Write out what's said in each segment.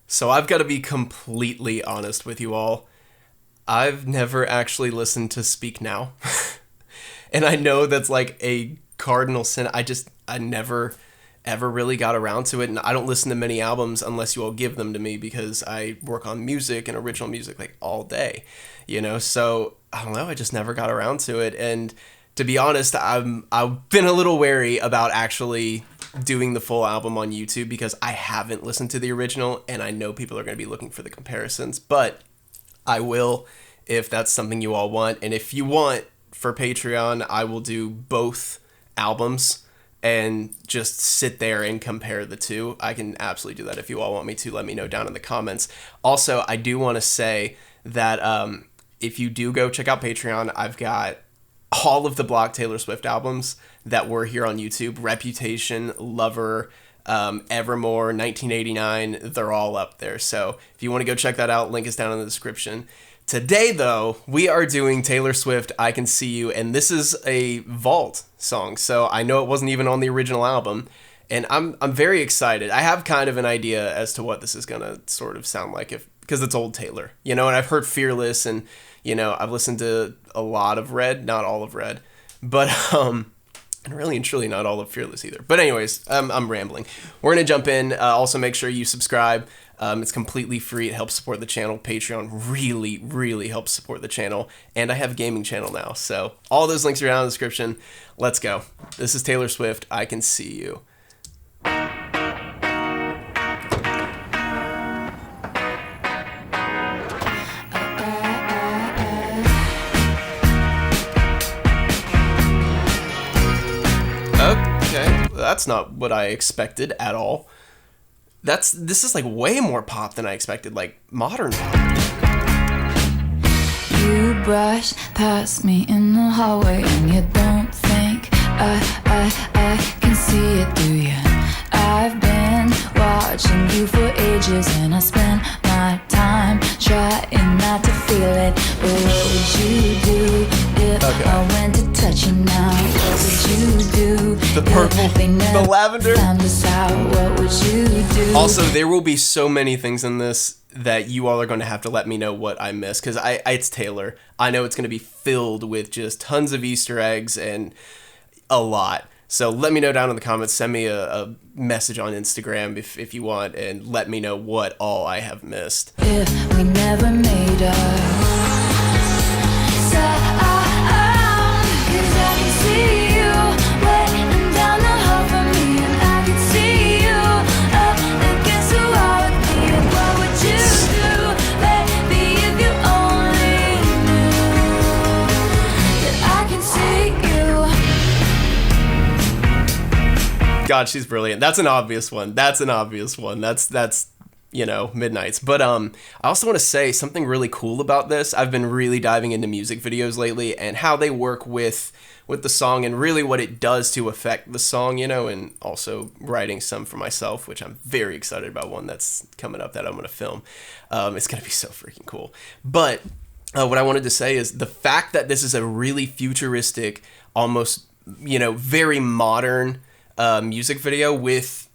So I've got to be completely honest with you all. I've never actually listened to Speak Now. And I know that's like a cardinal sin. I never ever really got around to it. And I don't listen to many albums unless you all give them to me because I work on music and original music like all day, So I don't know. I just never got around to it. And to be honest, I've been a little wary about actually doing the full album on YouTube because I haven't listened to the original and I know people are going to be looking for the comparisons, but I will if that's something you all want. And if you want for Patreon, I will do both albums and just sit there and compare the two. I can absolutely do that. If you all want me to, let me know down in the comments. Also, I do want to say that if you do go check out Patreon, I've got all of the Block Taylor Swift albums that were here on YouTube. Reputation, Lover, Evermore, 1989, they're all up there. So if you want to go check that out, link is down in the description. Today, though, we are doing Taylor Swift, I Can See You, and this is a vault song, so I know it wasn't even on the original album, and I'm very excited. I have kind of an idea as to what this is going to sort of sound like because it's old Taylor, and I've heard Fearless, and, I've listened to a lot of Red, not all of Red, but, and really and truly not all of Fearless either. But anyways, I'm rambling. We're going to jump in. Also, make sure you subscribe. It's completely free. It helps support the channel. Patreon really, really helps support the channel. And I have a gaming channel now. So all those links are down in the description. Let's go. This is Taylor Swift, I Can See You. Okay, that's not what I expected at all. This is like way more pop than I expected, like modern pop. You brush past me in the hallway and you don't think I can see it through you. I've been watching you for ages and I spend my time trying not to feel it. But what would you do if I went to touch you now? What would you do? The purple, the lavender. What would you do? Also, there will be so many things in this that you all are going to have to let me know what I missed because it's Taylor. I know it's going to be filled with just tons of Easter eggs and a lot. So let me know down in the comments. Send me a message on Instagram if you want, and let me know what all I have missed. If we never made up. God, she's brilliant. That's an obvious one. That's Midnight's. But I also want to say something really cool about this. I've been really diving into music videos lately and how they work with the song and really what it does to affect the song, and also writing some for myself, which I'm very excited about. One that's coming up that I'm going to film. It's going to be so freaking cool. But what I wanted to say is the fact that this is a really futuristic, almost, very modern music video with,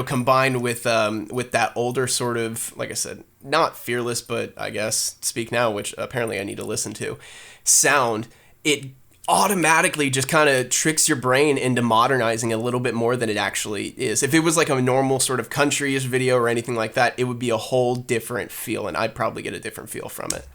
combined with that older sort of, like I said, not Fearless, but I guess Speak Now, which apparently I need to listen to, sound, it automatically just kind of tricks your brain into modernizing a little bit more than it actually is. If it was like a normal sort of country-ish video or anything like that, it would be a whole different feel, and I'd probably get a different feel from it.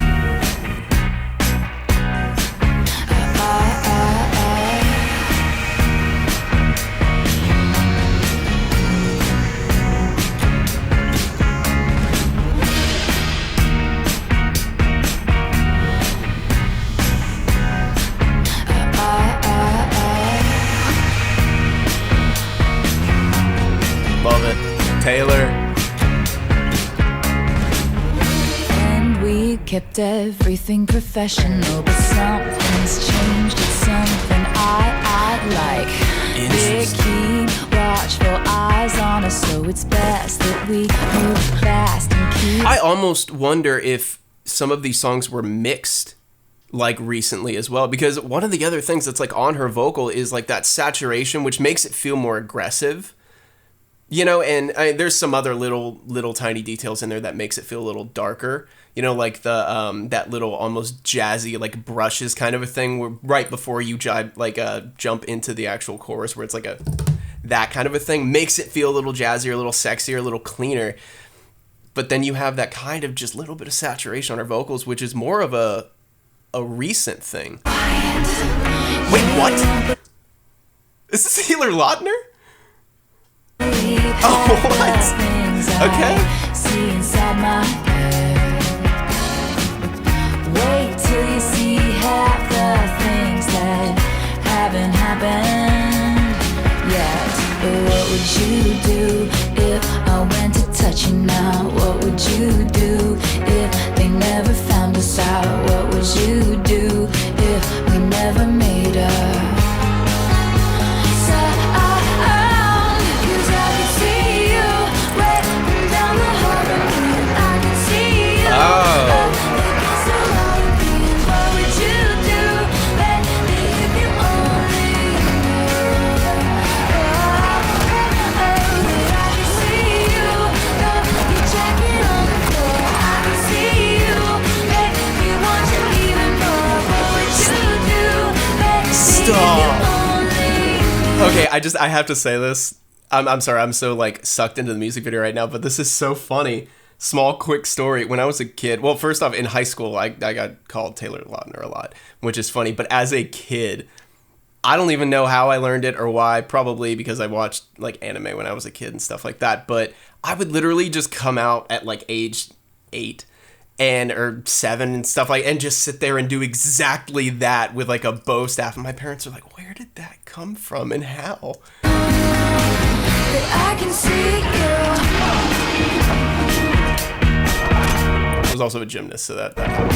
Love it. Taylor. And we kept everything professional, but something's changed. It's something I like. They keep watchful eyes on us, so it's best that we move fast and keep. I almost wonder if some of these songs were mixed like recently as well, because one of the other things that's like on her vocal is like that saturation, which makes it feel more aggressive. You know, and there's some other little tiny details in there that makes it feel a little darker. You know, like the that little almost jazzy like brushes kind of a thing where right before you jump into the actual chorus where it's like that kind of a thing makes it feel a little jazzier, a little sexier, a little cleaner. But then you have that kind of just little bit of saturation on her vocals, which is more of a recent thing. Wait, what? Is this Taylor Lautner? Oh, what? Okay. See inside my head. Wait till you see half the things that haven't happened yet. But what would you do if I went to touch you now? What would you do if they never found us out? What would you do if we never made up? Okay, I have to say this. I'm sorry, I'm so like sucked into the music video right now, but this is so funny. Small quick story. When I was a kid, well, first off, in high school, I got called Taylor Lautner a lot, which is funny. But as a kid, I don't even know how I learned it or why. Probably because I watched like anime when I was a kid and stuff like that. But I would literally just come out at like age 8 or 7 and stuff and just sit there and do exactly that with like a bow staff. And my parents are like, "Where did that come from and how?" I can see I was also a gymnast, so that helped.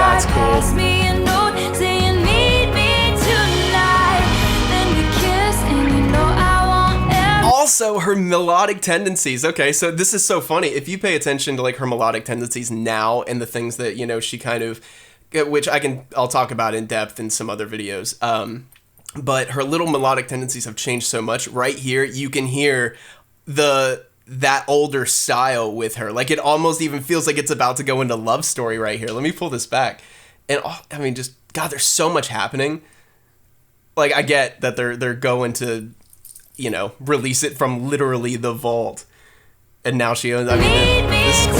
That's cool. Also, her melodic tendencies. Okay, so this is so funny. If you pay attention to like her melodic tendencies now and the things that, you know, she kind of, which I'll talk about in depth in some other videos. But her little melodic tendencies have changed so much. Right here, you can hear that older style with her. Like it almost even feels like it's about to go into Love Story right here. Let me pull this back. And I mean, just God, there's so much happening. Like I get that they're going to, you know, release it from literally the vault, and now she owns. I mean, this is cool.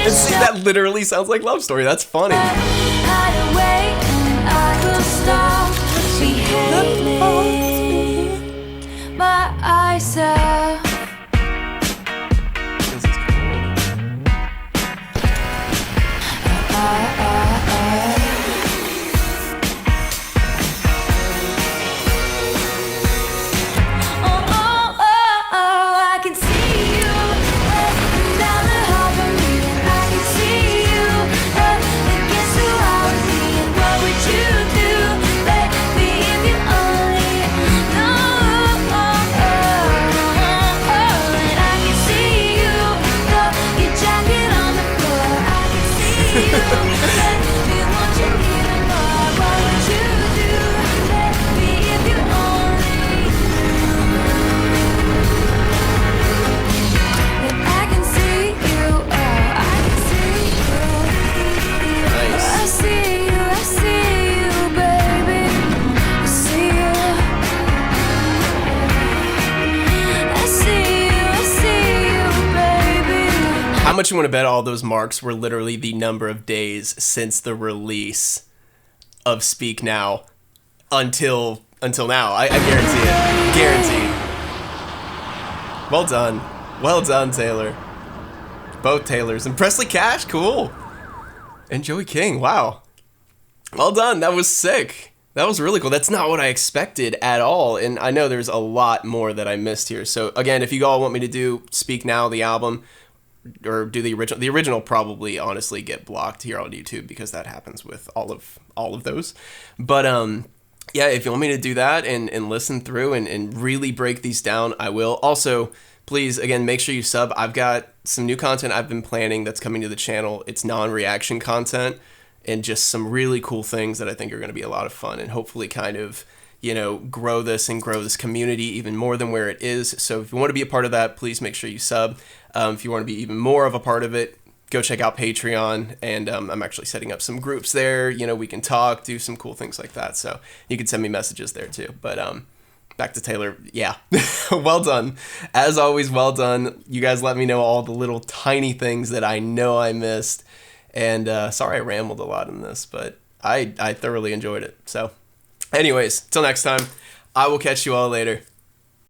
And see, that literally sounds like Love Story. That's funny. Myself. This is cool. I can see you down the hall from me, and I can see you against the wall with me. And what would you do, baby, if you only know? And I can see you throw your jacket on the floor. I can see you, baby, want you even more. What would you do, baby, if you only I can see you, oh, I can see you. Nice. I see you, baby. I see you. I see you, baby. How much you want to bet all those marks were literally the number of days since the release of Speak Now until now? I guarantee it. Guaranteed. Well done, Taylor. Both Taylors. And Presley Cash, cool. And Joey King, wow. Well done. That was sick. That was really cool. That's not what I expected at all. And I know there's a lot more that I missed here. So again, if you all want me to do Speak Now, the album, or do the original probably honestly get blocked here on YouTube because that happens with all of those. But yeah, if you want me to do that and listen through and really break these down, I will. Also, please, again, make sure you sub. I've got some new content I've been planning that's coming to the channel. It's non-reaction content and just some really cool things that I think are going to be a lot of fun and hopefully kind of, grow this community even more than where it is. So if you want to be a part of that, please make sure you sub. If you want to be even more of a part of it, go check out Patreon, and I'm actually setting up some groups there. We can talk, do some cool things like that. So you can send me messages there too. But back to Taylor. Yeah, well done. As always, well done. You guys let me know all the little tiny things that I know I missed. And sorry I rambled a lot in this, but I thoroughly enjoyed it. So anyways, till next time, I will catch you all later.